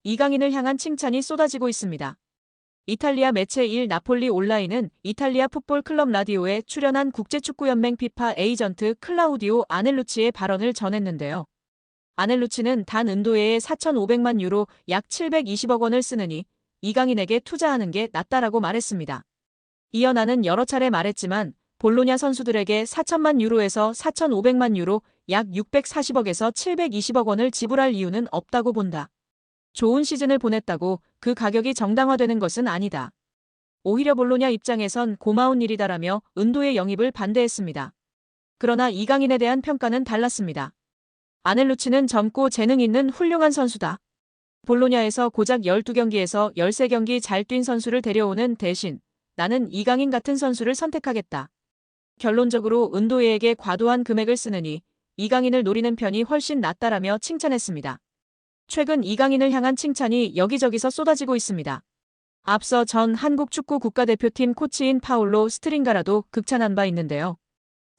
이강인을 향한 칭찬이 쏟아지고 있습니다. 이탈리아 매체 일 나폴리 온라인은 이탈리아 풋볼 클럽 라디오에 출연한 국제축구연맹 피파 에이전트 클라우디오 아넬루치의 발언을 전했는데요. 아넬루치는 단 은도예에 4,500만 유로 약 720억 원을 쓰느니 이강인에게 투자하는 게 낫다라고 말했습니다. 이어 나는 여러 차례 말했지만 볼로냐 선수들에게 4천만 유로에서 4,500만 유로 약 640억에서 720억 원을 지불할 이유는 없다고 본다. 좋은 시즌을 보냈다고 그 가격이 정당화되는 것은 아니다. 오히려 볼로냐 입장에선 고마운 일이다라며 은도의 영입을 반대했습니다. 그러나 이강인에 대한 평가는 달랐습니다. 아넬루치는 젊고 재능 있는 훌륭한 선수다. 볼로냐에서 고작 12경기에서 13경기 잘 뛴 선수를 데려오는 대신 나는 이강인 같은 선수를 선택하겠다. 결론적으로 은도예에게 과도한 금액을 쓰느니 이강인을 노리는 편이 훨씬 낫다라며 칭찬했습니다. 최근 이강인을 향한 칭찬이 여기저기서 쏟아지고 있습니다. 앞서 전 한국 축구 국가대표팀 코치인 파울로 스트링가라도 극찬한 바 있는데요.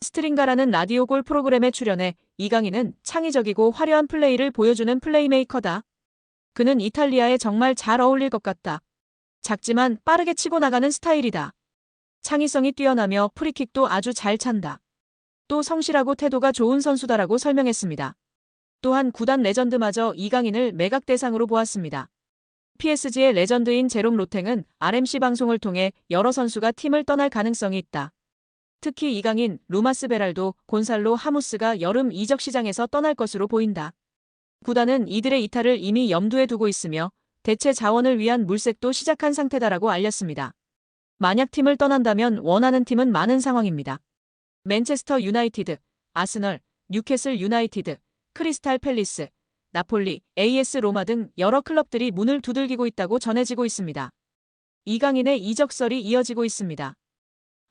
스트링가라는 라디오 골 프로그램에 출연해 이강인은 창의적이고 화려한 플레이를 보여주는 플레이메이커다. 그는 이탈리아에 정말 잘 어울릴 것 같다. 작지만 빠르게 치고 나가는 스타일이다. 창의성이 뛰어나며 프리킥도 아주 잘 찬다. 또 성실하고 태도가 좋은 선수다라고 설명했습니다. 또한 구단 레전드마저 이강인을 매각 대상으로 보았습니다. PSG의 레전드인 제롬 로탱은 RMC 방송을 통해 여러 선수가 팀을 떠날 가능성이 있다. 특히 이강인, 루마스 베랄도, 곤살로 하무스가 여름 이적 시장에서 떠날 것으로 보인다. 구단은 이들의 이탈을 이미 염두에 두고 있으며 대체 자원을 위한 물색도 시작한 상태다라고 알렸습니다. 만약 팀을 떠난다면 원하는 팀은 많은 상황입니다. 맨체스터 유나이티드, 아스널, 뉴캐슬 유나이티드, 크리스탈 팰리스, 나폴리, AS 로마 등 여러 클럽들이 문을 두들기고 있다고 전해지고 있습니다. 이강인의 이적설이 이어지고 있습니다.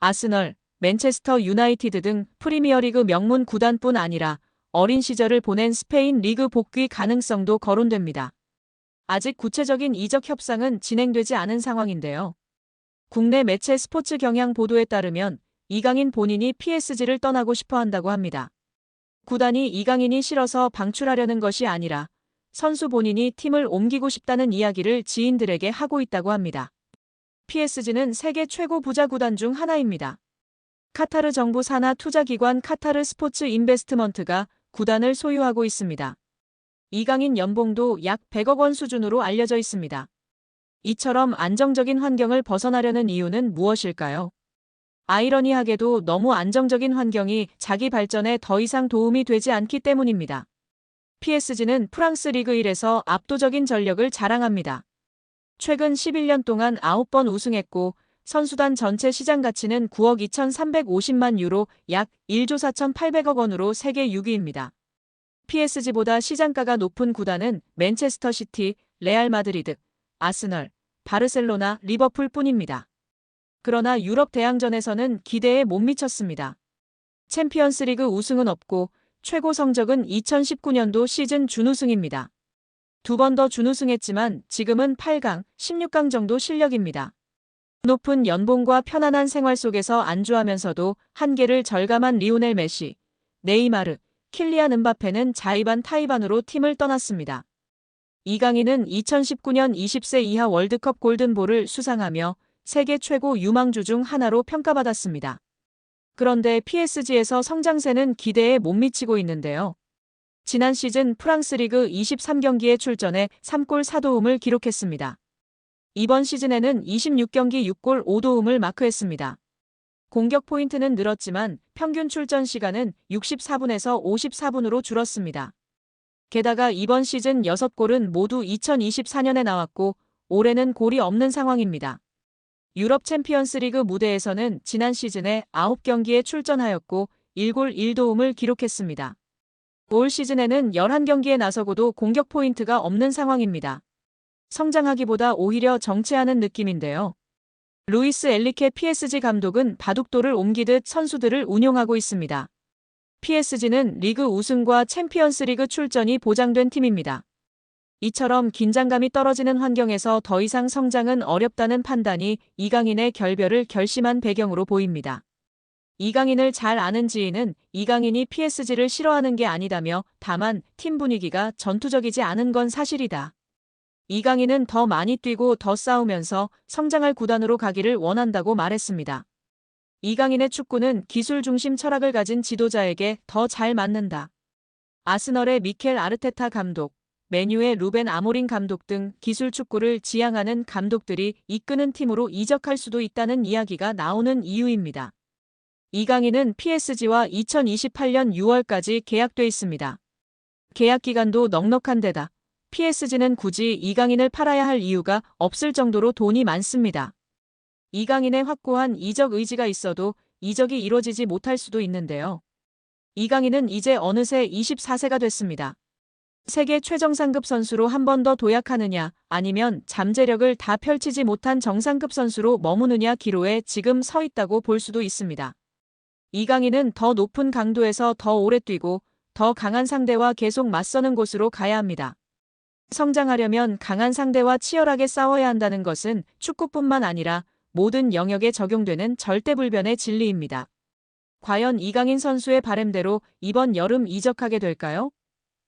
아스널, 맨체스터 유나이티드 등 프리미어리그 명문 구단뿐 아니라 어린 시절을 보낸 스페인 리그 복귀 가능성도 거론됩니다. 아직 구체적인 이적 협상은 진행되지 않은 상황인데요. 국내 매체 스포츠 경향 보도에 따르면 이강인 본인이 PSG를 떠나고 싶어 한다고 합니다. 구단이 이강인이 싫어서 방출하려는 것이 아니라 선수 본인이 팀을 옮기고 싶다는 이야기를 지인들에게 하고 있다고 합니다. PSG는 세계 최고 부자 구단 중 하나입니다. 카타르 정부 산하 투자기관 카타르 스포츠 인베스트먼트가 구단을 소유하고 있습니다. 이강인 연봉도 약 100억 원 수준으로 알려져 있습니다. 이처럼 안정적인 환경을 벗어나려는 이유는 무엇일까요? 아이러니하게도 너무 안정적인 환경이 자기 발전에 더 이상 도움이 되지 않기 때문입니다. PSG는 프랑스 리그 1에서 압도적인 전력을 자랑합니다. 최근 11년 동안 9번 우승했고 선수단 전체 시장 가치는 9억 2,350만 유로 약 1조 4,800억 원으로 세계 6위입니다. PSG보다 시장가가 높은 구단은 맨체스터 시티, 레알 마드리드, 아스널, 바르셀로나, 리버풀 뿐입니다. 그러나 유럽 대항전에서는 기대에 못 미쳤습니다. 챔피언스리그 우승은 없고 최고 성적은 2019년도 시즌 준우승입니다. 두 번 더 준우승했지만 지금은 8강, 16강 정도 실력입니다. 높은 연봉과 편안한 생활 속에서 안주하면서도 한계를 절감한 리오넬 메시, 네이마르, 킬리안 음바페는 자의반 타의반으로 팀을 떠났습니다. 이강인은 2019년 20세 이하 월드컵 골든볼을 수상하며 세계 최고 유망주 중 하나로 평가받았습니다. 그런데 PSG에서 성장세는 기대에 못 미치고 있는데요. 지난 시즌 프랑스 리그 23경기에 출전해 3골 4도움을 기록했습니다. 이번 시즌에는 26경기 6골 5도움을 마크했습니다. 공격 포인트는 늘었지만 평균 출전 시간은 64분에서 54분으로 줄었습니다. 게다가 이번 시즌 6골은 모두 2024년에 나왔고 올해는 골이 없는 상황입니다. 유럽 챔피언스리그 무대에서는 지난 시즌에 9경기에 출전하였고 1골 1도움을 기록했습니다. 올 시즌에는 11경기에 나서고도 공격 포인트가 없는 상황입니다. 성장하기보다 오히려 정체하는 느낌인데요. 루이스 엘리케 PSG 감독은 바둑돌을 옮기듯 선수들을 운용하고 있습니다. PSG는 리그 우승과 챔피언스리그 출전이 보장된 팀입니다. 이처럼 긴장감이 떨어지는 환경에서 더 이상 성장은 어렵다는 판단이 이강인의 결별을 결심한 배경으로 보입니다. 이강인을 잘 아는 지인은 이강인이 PSG를 싫어하는 게 아니다며 다만 팀 분위기가 전투적이지 않은 건 사실이다. 이강인은 더 많이 뛰고 더 싸우면서 성장할 구단으로 가기를 원한다고 말했습니다. 이강인의 축구는 기술 중심 철학을 가진 지도자에게 더 잘 맞는다. 아스널의 미켈 아르테타 감독, 맨유의 루벤 아모린 감독 등 기술 축구를 지향하는 감독들이 이끄는 팀으로 이적할 수도 있다는 이야기가 나오는 이유입니다. 이강인은 PSG와 2028년 6월까지 계약돼 있습니다. 계약 기간도 넉넉한 데다 PSG는 굳이 이강인을 팔아야 할 이유가 없을 정도로 돈이 많습니다. 이강인의 확고한 이적 의지가 있어도 이적이 이뤄지지 못할 수도 있는데요. 이강인은 이제 어느새 24세가 됐습니다. 세계 최정상급 선수로 한 번 더 도약하느냐 아니면 잠재력을 다 펼치지 못한 정상급 선수로 머무느냐 기로에 지금 서 있다고 볼 수도 있습니다. 이강인은 더 높은 강도에서 더 오래 뛰고 더 강한 상대와 계속 맞서는 곳으로 가야 합니다. 성장하려면 강한 상대와 치열하게 싸워야 한다는 것은 축구뿐만 아니라 모든 영역에 적용되는 절대불변의 진리입니다. 과연 이강인 선수의 바램대로 이번 여름 이적하게 될까요?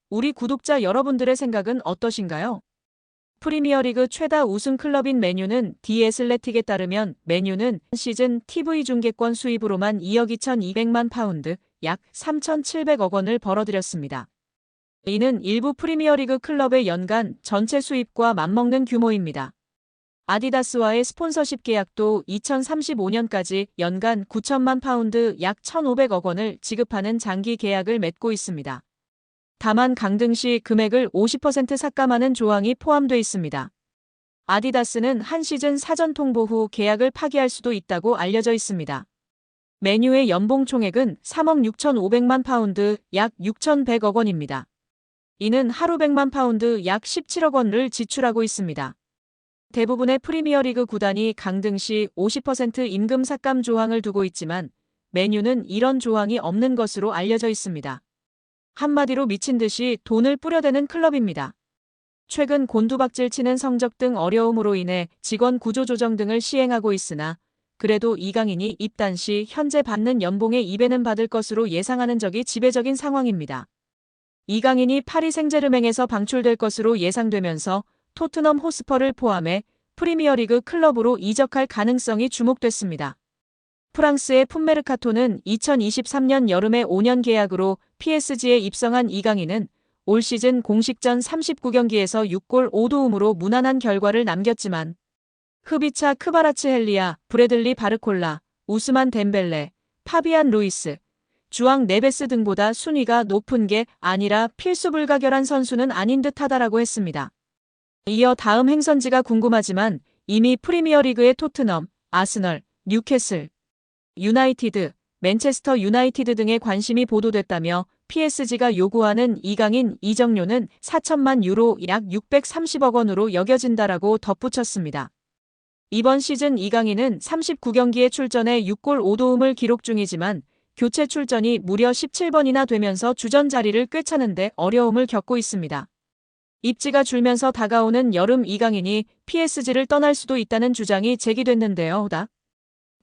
우리 구독자 여러분들의 생각은 어떠신가요? 프리미어리그 최다 우승 클럽인 맨유는 디 애슬레틱에 따르면 맨유는 시즌 TV 중계권 수입으로만 2억 2,200만 파운드, 약 3,700억 원을 벌어들였습니다. 이는 일부 프리미어리그 클럽의 연간 전체 수입과 맞먹는 규모입니다. 아디다스와의 스폰서십 계약도 2035년까지 연간 9천만 파운드 약 1,500억 원을 지급하는 장기 계약을 맺고 있습니다. 다만 강등 시 금액을 50% 삭감하는 조항이 포함돼 있습니다. 아디다스는 한 시즌 사전 통보 후 계약을 파기할 수도 있다고 알려져 있습니다. 맨유의 연봉 총액은 3억 6,500만 파운드 약 6,100억 원입니다. 이는 하루 100만 파운드 약 17억 원을 지출하고 있습니다. 대부분의 프리미어리그 구단이 강등 시 50% 임금 삭감 조항을 두고 있지만 맨유는 이런 조항이 없는 것으로 알려져 있습니다. 한마디로 미친 듯이 돈을 뿌려대는 클럽입니다. 최근 곤두박질 치는 성적 등 어려움으로 인해 직원 구조 조정 등을 시행하고 있으나 그래도 이강인이 입단 시 현재 받는 연봉의 2배는 받을 것으로 예상하는 적이 지배적인 상황입니다. 이강인이 파리 생제르맹에서 방출될 것으로 예상되면서 토트넘 호스퍼를 포함해 프리미어리그 클럽으로 이적할 가능성이 주목됐습니다. 프랑스의 풋메르카토는 2023년 여름에 5년 계약으로 PSG에 입성한 이강인은 올 시즌 공식전 39경기에서 6골 5도움으로 무난한 결과를 남겼지만 흐비차 크바라츠헬리아, 브래들리 바르콜라, 우스만 덴벨레, 파비안 루이스, 주앙 네베스 등보다 순위가 높은 게 아니라 필수 불가결한 선수는 아닌 듯하다라고 했습니다. 이어 다음 행선지가 궁금하지만 이미 프리미어리그의 토트넘, 아스널, 뉴캐슬, 유나이티드, 맨체스터 유나이티드 등의 관심이 보도됐다며 PSG가 요구하는 이강인 이적료는 4천만 유로 약 630억 원으로 여겨진다라고 덧붙였습니다. 이번 시즌 이강인은 39경기에 출전해 6골 5도움을 기록 중이지만 교체 출전이 무려 17번이나 되면서 주전 자리를 꿰차는데 어려움을 겪고 있습니다. 입지가 줄면서 다가오는 여름 이강인이 PSG를 떠날 수도 있다는 주장이 제기됐는데요.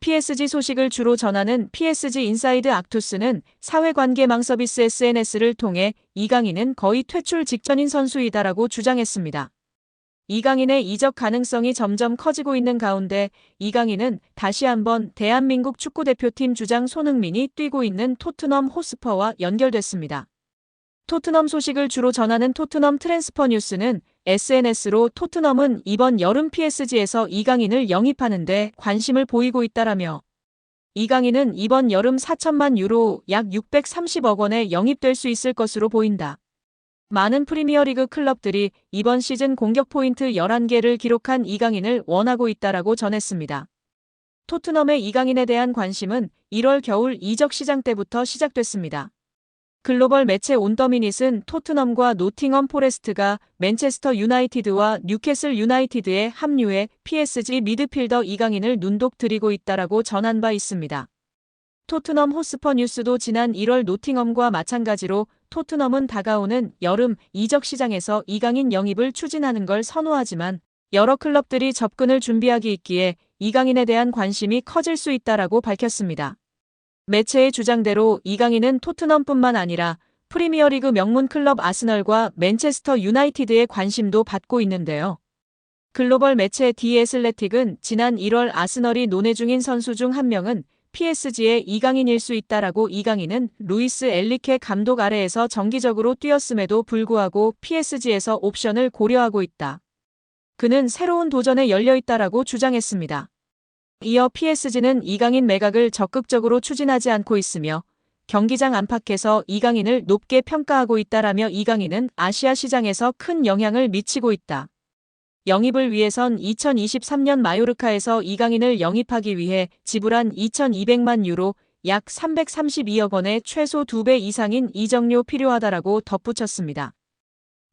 PSG 소식을 주로 전하는 PSG 인사이드 악투스는 사회관계망 서비스 SNS를 통해 이강인은 거의 퇴출 직전인 선수이다라고 주장했습니다. 이강인의 이적 가능성이 점점 커지고 있는 가운데 이강인은 다시 한번 대한민국 축구대표팀 주장 손흥민이 뛰고 있는 토트넘 호스퍼와 연결됐습니다. 토트넘 소식을 주로 전하는 토트넘 트랜스퍼 뉴스는 SNS로 토트넘은 이번 여름 PSG에서 이강인을 영입하는 데 관심을 보이고 있다라며 이강인은 이번 여름 4천만 유로 약 630억 원에 영입될 수 있을 것으로 보인다. 많은 프리미어리그 클럽들이 이번 시즌 공격 포인트 11개를 기록한 이강인을 원하고 있다라고 전했습니다. 토트넘의 이강인에 대한 관심은 1월 겨울 이적 시장 때부터 시작됐습니다. 글로벌 매체 온더미닛은 토트넘과 노팅엄 포레스트가 맨체스터 유나이티드와 뉴캐슬 유나이티드에 합류해 PSG 미드필더 이강인을 눈독 들이고 있다라고 전한 바 있습니다. 토트넘 호스퍼 뉴스도 지난 1월 노팅엄과 마찬가지로 토트넘은 다가오는 여름 이적 시장에서 이강인 영입을 추진하는 걸 선호하지만 여러 클럽들이 접근을 준비하기 있기에 이강인에 대한 관심이 커질 수 있다라고 밝혔습니다. 매체의 주장대로 이강인은 토트넘뿐만 아니라 프리미어리그 명문 클럽 아스널과 맨체스터 유나이티드의 관심도 받고 있는데요. 글로벌 매체 디 애슬레틱은 지난 1월 아스널이 논의 중인 선수 중 한 명은 PSG의 이강인일 수 있다라고. 이강인은 루이스 엔리케 감독 아래에서 정기적으로 뛰었음에도 불구하고 PSG에서 옵션을 고려하고 있다. 그는 새로운 도전에 열려 있다라고 주장했습니다. 이어 PSG는 이강인 매각을 적극적으로 추진하지 않고 있으며 경기장 안팎에서 이강인을 높게 평가하고 있다라며 이강인은 아시아 시장에서 큰 영향을 미치고 있다. 영입을 위해선 2023년 마요르카에서 이강인을 영입하기 위해 지불한 2,200만 유로 약 332억 원의 최소 2배 이상인 이적료 필요하다라고 덧붙였습니다.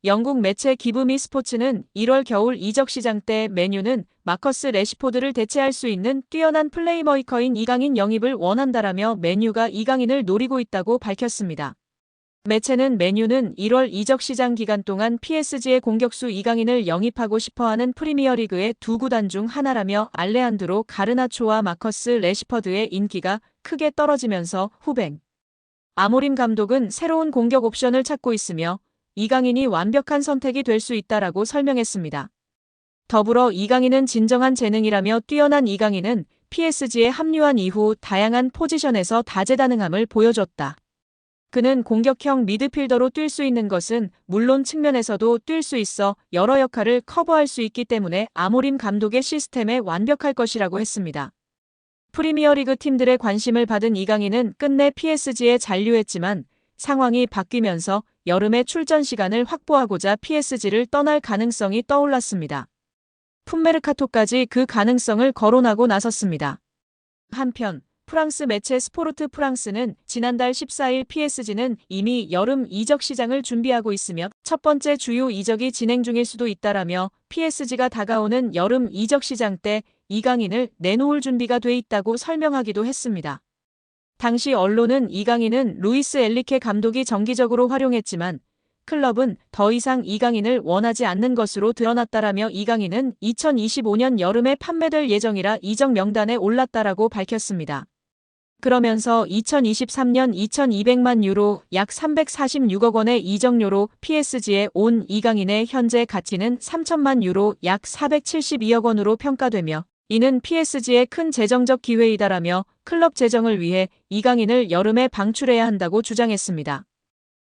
영국 매체 기브미 스포츠는 1월 겨울 이적 시장 때 맨유는 마커스 래시포드를 대체할 수 있는 뛰어난 플레이메이커인 이강인 영입을 원한다라며 맨유가 이강인을 노리고 있다고 밝혔습니다. 매체는 맨유는 1월 이적 시장 기간 동안 PSG의 공격수 이강인을 영입하고 싶어하는 프리미어리그의 두 구단 중 하나라며 알레한드로 가르나초와 마커스 래시퍼드의 인기가 크게 떨어지면서 후배 아모림 감독은 새로운 공격 옵션을 찾고 있으며 이강인이 완벽한 선택이 될 수 있다라고 설명했습니다. 더불어 이강인은 진정한 재능이라며 뛰어난 이강인은 PSG에 합류한 이후 다양한 포지션에서 다재다능함을 보여줬다. 그는 공격형 미드필더로 뛸 수 있는 것은 물론 측면에서도 뛸 수 있어 여러 역할을 커버할 수 있기 때문에 아모림 감독의 시스템에 완벽할 것이라고 했습니다. 프리미어리그 팀들의 관심을 받은 이강인은 끝내 PSG에 잔류했지만 상황이 바뀌면서 여름에 출전 시간을 확보하고자 PSG를 떠날 가능성이 떠올랐습니다. 풋메르카토까지 그 가능성을 거론하고 나섰습니다. 한편 프랑스 매체 스포르트 프랑스는 지난달 14일 PSG는 이미 여름 이적 시장을 준비하고 있으며 첫 번째 주요 이적이 진행 중일 수도 있다라며 PSG가 다가오는 여름 이적 시장 때 이강인을 내놓을 준비가 돼 있다고 설명하기도 했습니다. 당시 언론은 이강인은 루이스 엔리케 감독이 정기적으로 활용했지만 클럽은 더 이상 이강인을 원하지 않는 것으로 드러났다라며 이강인은 2025년 여름에 판매될 예정이라 이적 명단에 올랐다라고 밝혔습니다. 그러면서 2023년 2,200만 유로 약 346억 원의 이적료로 PSG에 온 이강인의 현재 가치는 3천만 유로 약 472억 원으로 평가되며 이는 PSG의 큰 재정적 기회이다라며 클럽 재정을 위해 이강인을 여름에 방출해야 한다고 주장했습니다.